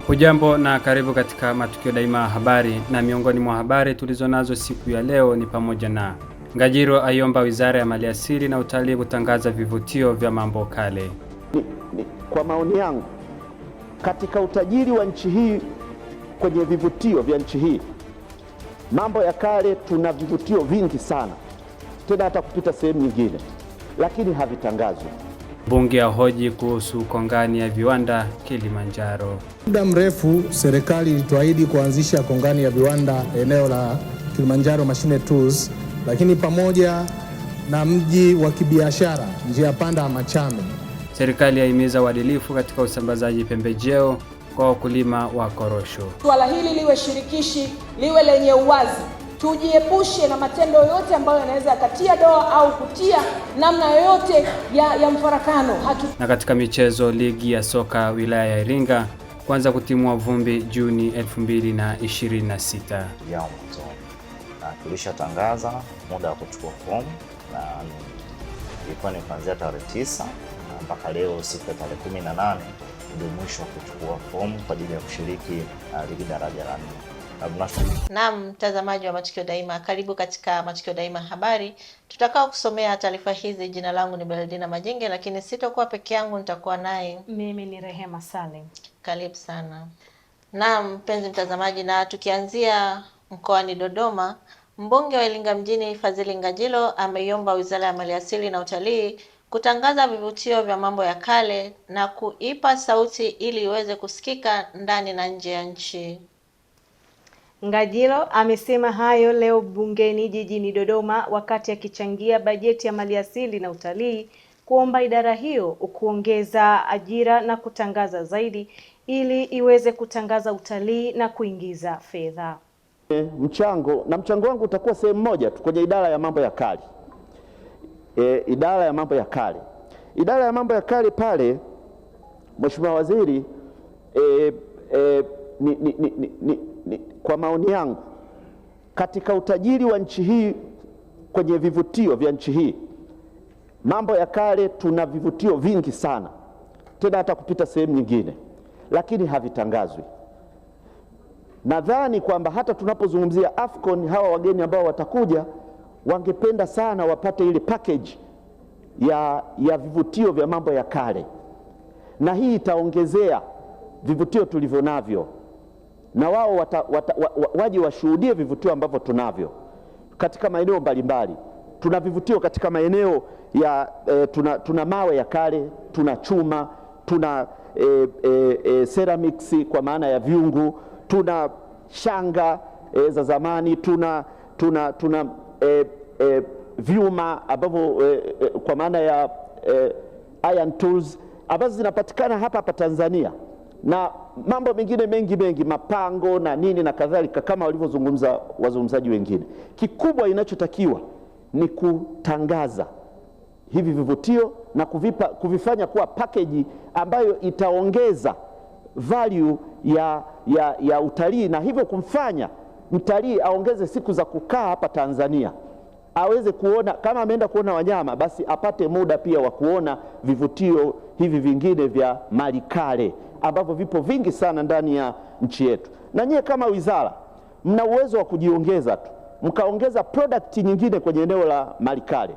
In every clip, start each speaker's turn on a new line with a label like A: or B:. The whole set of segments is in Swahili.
A: Hujambo na karibu katika Matukio Daima habari, na miongoni mwa habari tulizonazo siku ya leo ni pamoja na Ngajilo aiomba Wizara ya Maliasili na Utalii kutangaza vivutio vya mambo kale.
B: Kwa maoni yangu, katika utajiri wa nchi hii, kwenye vivutio vya nchi hii, mambo ya kale tuna vivutio vingi sana, tena hata kupita sehemu nyingine, lakini havitangazwi.
A: Bunge ahoji kuhusu kongani ya viwanda Kilimanjaro.
C: Muda mrefu serikali ilituahidi kuanzisha kongani ya viwanda eneo la Kilimanjaro Machine Tools, lakini pamoja na mji wa kibiashara njia panda ya Machame.
A: Serikali yahimiza uadilifu katika usambazaji pembejeo kwa wakulima wa korosho.
D: Swala hili liwe shirikishi, liwe lenye uwazi. Tujiepushe na matendo yote ambayo yanaweza yakatia doa au kutia namna yoyote ya mfarakano.
A: Na katika michezo, ligi ya soka wilaya ya Iringa kuanza kutimua vumbi Juni 2026.
E: Na tulishatangaza muda wa kuchukua fomu, na ilikuwa ni kuanzia tarehe 9 mpaka leo siku ya tarehe 18 ndio mwisho wa kuchukua fomu kwa ajili ya kushiriki ligi daraja la 4.
F: Naam, mtazamaji wa Matukio Daima, karibu katika Matukio Daima habari. Tutakao kusomea taarifa hizi. Jina langu ni Beldina Majenge, lakini sitakuwa peke yangu, nitakuwa naye
G: mimi ni Rehema Salim.
F: Karibu sana. Naam, mpenzi mtazamaji, na tukianzia mkoani Dodoma, mbunge wa Iringa mjini Fadhili Ngajilo ameiomba Wizara ya Maliasili na Utalii kutangaza vivutio vya mambo ya kale na kuipa sauti ili iweze kusikika ndani na nje ya nchi.
G: Ngajilo amesema hayo leo bungeni jijini Dodoma wakati akichangia bajeti ya maliasili na utalii, kuomba idara hiyo kuongeza ajira na kutangaza zaidi ili iweze kutangaza utalii na kuingiza fedha.
B: Mchango wangu utakuwa sehemu moja tu kwenye idara ya mambo ya kale. Idara ya mambo ya kale pale, Mheshimiwa Waziri, kwa maoni yangu, katika utajiri wa nchi hii, kwenye vivutio vya nchi hii, mambo ya kale tuna vivutio vingi sana, tena hata kupita sehemu nyingine, lakini havitangazwi. Nadhani kwamba hata tunapozungumzia Afcon, hawa wageni ambao watakuja wangependa sana wapate ile package ya vivutio vya mambo ya kale, na hii itaongezea vivutio tulivyo navyo, na wao waje washuhudie vivutio ambavyo tunavyo katika maeneo mbalimbali. Tuna vivutio katika maeneo ya tuna mawe ya kale, tuna chuma, tuna ceramics kwa maana ya vyungu, tuna shanga za zamani, tuna vyuma ambavyo kwa maana ya iron tools ambazo zinapatikana hapa Tanzania, na mambo mengine mengi, mapango na nini na kadhalika, kama walivyozungumza wazungumzaji wengine. Kikubwa inachotakiwa ni kutangaza hivi vivutio na kuvifanya kuwa package ambayo itaongeza value ya utalii, na hivyo kumfanya mtalii aongeze siku za kukaa hapa Tanzania, aweze kuona, kama ameenda kuona wanyama, basi apate muda pia wa kuona vivutio hivi vingine vya mali kale ambavyo vipo vingi sana ndani ya nchi yetu. Na nyie kama wizara mna uwezo wa kujiongeza tu, mkaongeza product nyingine kwenye eneo la mali kale.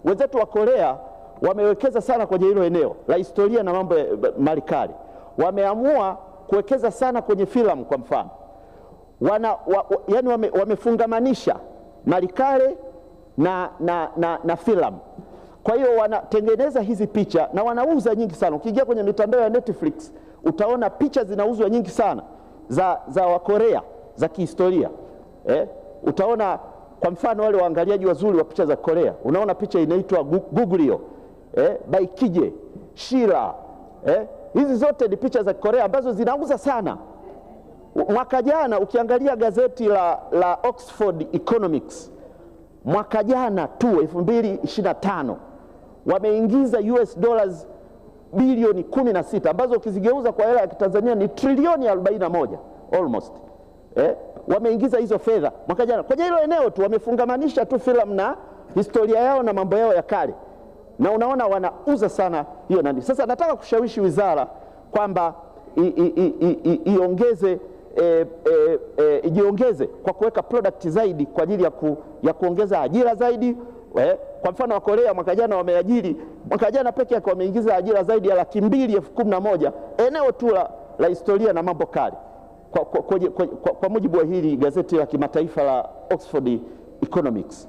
B: Wenzetu wa Korea wamewekeza sana kwenye hilo eneo la historia na mambo ya mali kale. Wameamua kuwekeza sana kwenye filamu kwa mfano. Yani wamefungamanisha mali kale na filamu. Kwa hiyo wanatengeneza hizi picha na wanauza nyingi sana. Ukiingia kwenye mitandao ya Netflix utaona picha zinauzwa nyingi sana za Wakorea za kihistoria. Utaona kwa mfano wale waangaliaji wazuri wa picha za Korea, unaona picha inaitwa Goguryeo, Baekje, Shira. Hizi zote ni picha za Korea ambazo zinauza sana. Mwaka jana ukiangalia gazeti la Oxford Economics, mwaka jana tu 2025 wameingiza US dollars bilioni 16 ambazo ukizigeuza kwa hela ya Tanzania ni trilioni 41 almost. Wameingiza hizo fedha mwaka jana kwenye hilo eneo tu, wamefungamanisha tu filamu na historia yao na mambo yao ya kale, na unaona wanauza sana hiyo nani. Sasa nataka kushawishi wizara kwamba ijiongeze kwa kuweka product zaidi kwa ajili ya kuongeza ajira zaidi. Kwa mfano wa Korea mwaka jana wameajiri, mwaka jana peke yake wameingiza ajira zaidi ya 211,000 eneo tu la historia na mambo kale, kwa mujibu wa hili gazeti la kimataifa la Oxford Economics.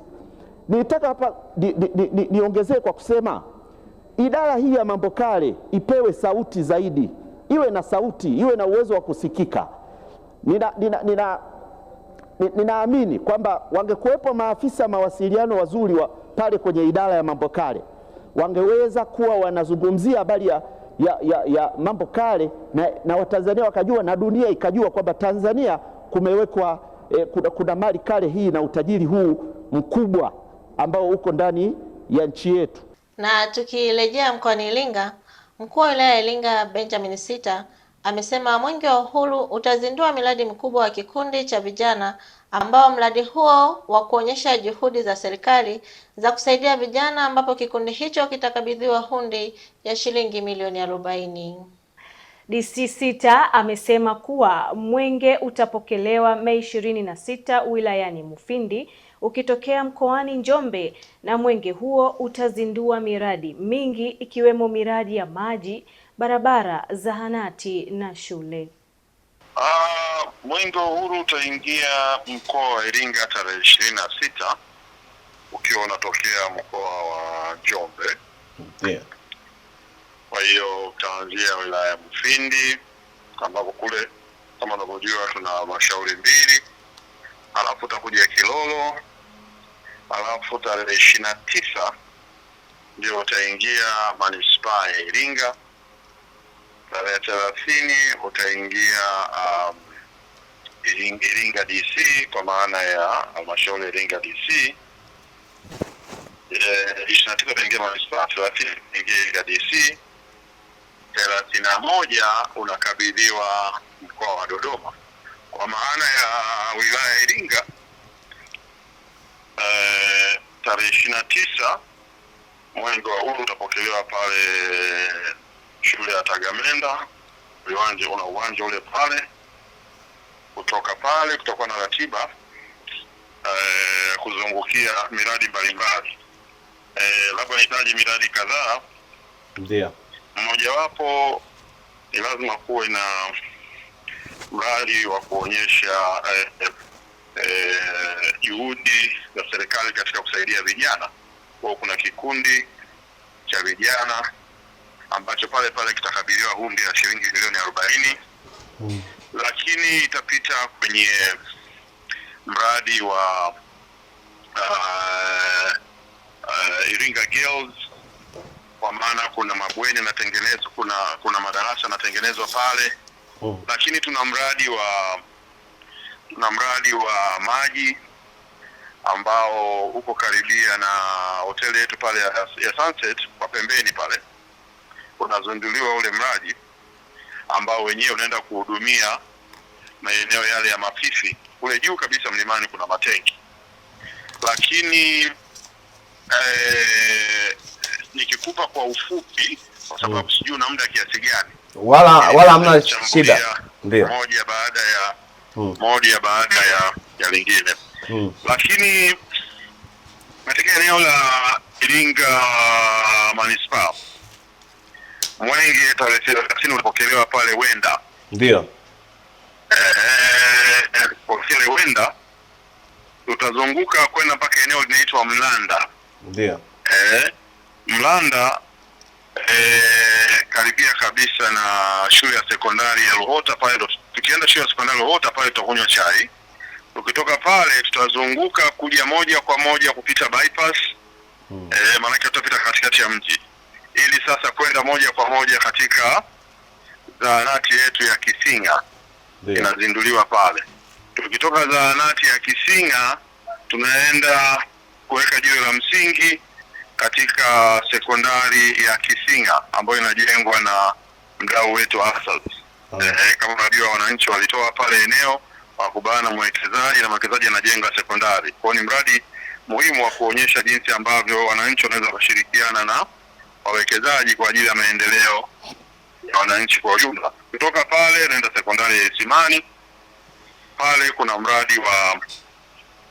B: Nitaka hapa niongezee kwa kusema idara hii ya mambo kale ipewe sauti zaidi, iwe na sauti, iwe na uwezo wa kusikika. Ninaamini kwamba wangekuwepo maafisa mawasiliano wazuri pale kwenye idara ya mambo kale, wangeweza kuwa wanazungumzia habari ya mambo kale na Watanzania wakajua na dunia ikajua kwamba Tanzania kumewekwa kuna mali kale hii na utajiri huu mkubwa ambao uko ndani ya nchi yetu.
F: Na tukirejea mkoani Iringa, mkuu wa wilaya ya Iringa Benjamin Sita amesema Mwenge wa Uhuru utazindua miradi mkubwa wa kikundi cha vijana ambao mradi huo wa kuonyesha juhudi za serikali za kusaidia vijana, ambapo kikundi hicho kitakabidhiwa hundi ya shilingi milioni 40.
G: DC Sita amesema kuwa mwenge utapokelewa Mei 26 wilayani Mufindi ukitokea mkoani Njombe, na mwenge huo utazindua miradi mingi ikiwemo miradi ya maji, barabara, zahanati na shule.
H: Mwenge wa Uhuru utaingia mkoa wa Iringa tarehe 26 ukiwa unatokea mkoa wa Njombe.
I: Yeah.
H: Kwa hiyo utaanzia wilaya ya Mufindi ambapo kule kama unavyojua tuna halmashauri mbili, alafu utakuja Kilolo, alafu tarehe 29 ndio utaingia manispaa ya Iringa. Tarehe 30 utaingia Iringa DC kwa maana ya halmashauri Iringa DC. 29 utaingia manispaa, 30 utaingia Iringa DC. 31 unakabidhiwa mkoa wa Dodoma. Kwa maana ya wilaya ya Iringa tarehe 29 Mwenge wa Uhuru utapokelewa pale shule ya Tagamenda, uwanja ule pale. Kutoka pale kutakuwa na ratiba kuzungukia miradi mbalimbali. Labda nahitaji miradi kadhaa.
I: Ndio.
H: Mmojawapo ni lazima kuwe na mradi wa kuonyesha juhudi za serikali katika kusaidia vijana. Kwa kuna kikundi cha vijana ambacho pale kitakabiliwa hundi ya shilingi milioni 40. Lakini itapita kwenye mradi wa Iringa Girls, kwa maana kuna mabweni yanatengenezwa, kuna madarasa yanatengenezwa pale. Lakini tuna mradi wa maji ambao uko karibia na hoteli yetu pale ya Sunset kwa pembeni pale. Unazinduliwa ule mradi ambao wenyewe unaenda kuhudumia maeneo yale ya Mafifi. Kule juu kabisa mlimani kuna matenki. Lakini nikikupa kwa ufupi kwa sababu sijui na muda kiasi gani.
I: Wala hamna shida. Ndio.
H: Moja baada ya lingine. Lakini katika eneo la Iringa Manispaa, mwenge tarehe 30 ulipokelewa pale Wenda.
I: Ndio.
H: Pokele Wenda tutazunguka kwenda mpaka eneo linaitwa Mlanda.
I: Ndio.
H: Mlanda karibia kabisa na shule ya sekondari ya Luhota pale. Tukienda shule ya sekondari Luhota pale tutakunywa chai. Tukitoka pale tutazunguka kuja moja kwa moja kupita bypass. Maana tutapita katikati ya mji ili sasa kwenda moja kwa moja katika zahanati yetu ya Kisinga. Inazinduliwa pale. Tukitoka zahanati ya Kisinga tunaenda kuweka jiwe la msingi katika sekondari ya Kisinga ambayo inajengwa na mdau wetu Asad. Kama unajua wananchi walitoa pale eneo wakubana na mwekezaji na mwekezaji anajenga sekondari. Kwa ni mradi muhimu wa kuonyesha jinsi ambavyo wananchi wanaweza kushirikiana na wawekezaji kwa ajili ya maendeleo ya wananchi kwa ujumla. Kutoka pale naenda sekondari ya Isimani. Pale kuna mradi wa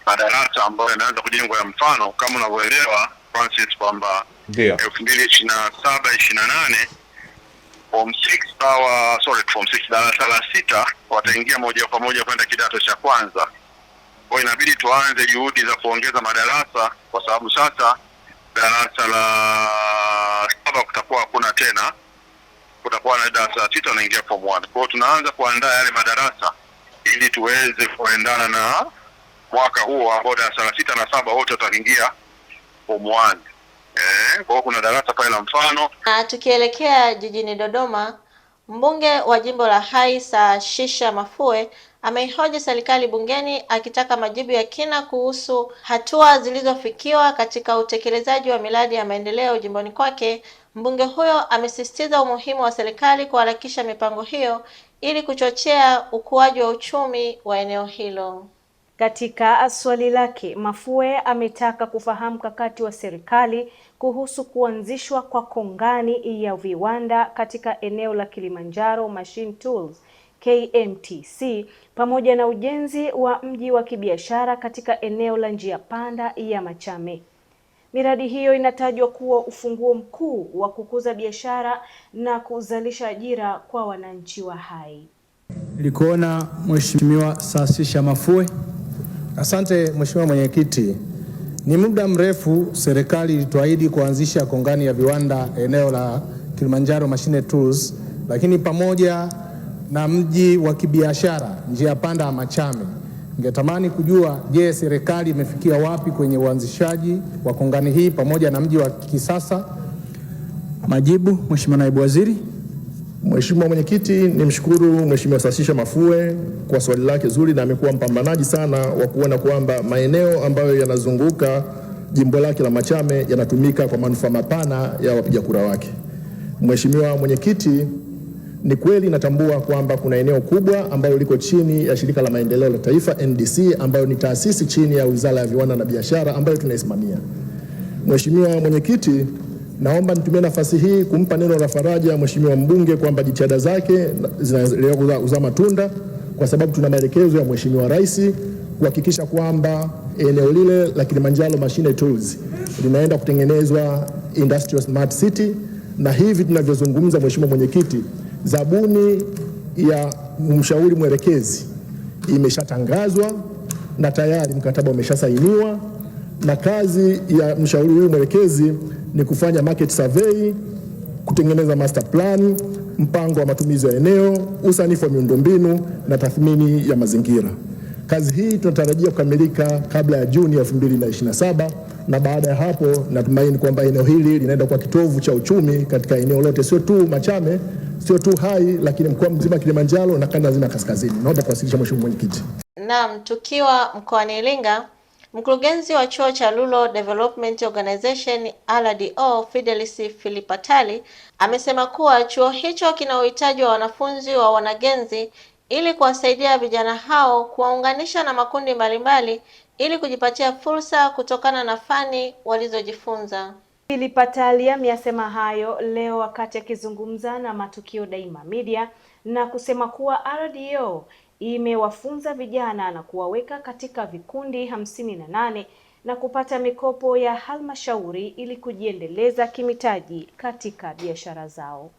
H: madarasa ambayo yanaanza kujengwa ya mfano, kama unavyoelewa Francis kwamba 2027-28 form 6 darasa la 6 wataingia moja kwa moja kwenda kidato cha kwanza. Kwa inabidi tuanze juhudi za kuongeza madarasa, kwa sababu sasa darasa la 7 kutakuwa hakuna tena, kutakuwa na darasa la 6 wanaingia form 1. Kwa hiyo tunaanza kuandaa yale madarasa ili tuweze kuendana na mwaka huo ambao darasa la 6 na 7 wote wataingia form 1. Kwa hiyo kuna darasa pale la mfano.
F: Tukielekea jijini Dodoma, mbunge wa jimbo la Hai Saashisha Mafue ameihoji serikali bungeni akitaka majibu ya kina kuhusu hatua zilizofikiwa katika utekelezaji wa miradi ya maendeleo jimboni kwake. Mbunge huyo amesisitiza umuhimu wa serikali kuharakisha mipango hiyo ili kuchochea ukuaji wa uchumi wa eneo hilo.
G: Katika swali lake, Mafue ametaka kufahamu mkakati wa serikali kuhusu kuanzishwa kwa kongani ya viwanda katika eneo la Kilimanjaro Machine Tools KMTC pamoja na ujenzi wa mji wa kibiashara katika eneo la njia panda ya Machame. Miradi hiyo inatajwa kuwa ufunguo mkuu wa kukuza biashara na kuzalisha ajira kwa wananchi wa Hai.
C: Nilikuona Mheshimiwa Saashisha Mafue. Asante Mheshimiwa Mwenyekiti. Ni muda mrefu serikali ilituahidi kuanzisha kongani ya viwanda eneo la Kilimanjaro Machine Tools, lakini pamoja na mji wa kibiashara njia panda ya Machame. Ningetamani kujua, je, serikali imefikia wapi kwenye uanzishaji wa kongani hii pamoja na mji wa kisasa?
J: Majibu, Mheshimiwa Naibu Waziri.
K: Mheshimiwa Mwenyekiti, nimshukuru Mheshimiwa Saashisha Mafue kwa swali lake zuri, na amekuwa mpambanaji sana wa kuona kwamba maeneo ambayo yanazunguka jimbo lake la Machame yanatumika kwa manufaa mapana ya wapiga kura wake. Mheshimiwa Mwenyekiti, ni kweli natambua kwamba kuna eneo kubwa ambayo liko chini ya Shirika la Maendeleo la Taifa NDC, ambayo ni taasisi chini ya Wizara ya Viwanda na Biashara ambayo tunaisimamia. Mheshimiwa Mwenyekiti, naomba nitumie nafasi hii kumpa neno la faraja Mheshimiwa mbunge kwamba jitihada zake zinaendelea kuzaa matunda, kwa sababu tuna maelekezo ya Mheshimiwa Rais kuhakikisha kwamba eneo lile la Kilimanjaro Machine Tools linaenda kutengenezwa Industrial Smart City, na hivi tunavyozungumza Mheshimiwa Mwenyekiti, zabuni ya mshauri mwelekezi imeshatangazwa na tayari mkataba umeshasainiwa, na kazi ya mshauri huyu mwelekezi ni kufanya market survey, kutengeneza master plan, mpango wa matumizi ya eneo, usanifu wa miundombinu na tathmini ya mazingira. Kazi hii tunatarajia kukamilika kabla ya Juni 2027, na baada ya hapo natumaini kwamba eneo hili linaenda kwa kitovu cha uchumi katika eneo lote, sio tu Machame, sio tu Hai, lakini mkoa mzima Kilimanjaro na kanda nzima kaskazini. Naomba kuwasilisha Mheshimiwa Mwenyekiti.
F: Naam, tukiwa mkoani Iringa, mkurugenzi wa chuo cha Rural Development Organization RDO Fidelis Filipatali amesema kuwa chuo hicho kina uhitaji wa wanafunzi wa wanagenzi ili kuwasaidia vijana hao kuwaunganisha na makundi mbalimbali ili kujipatia fursa kutokana na fani walizojifunza.
G: Filipatali amesema hayo leo wakati akizungumza na Matukio Daima Media na kusema kuwa RDO imewafunza vijana na kuwaweka katika vikundi 58 na kupata mikopo ya halmashauri ili kujiendeleza kimitaji katika biashara zao.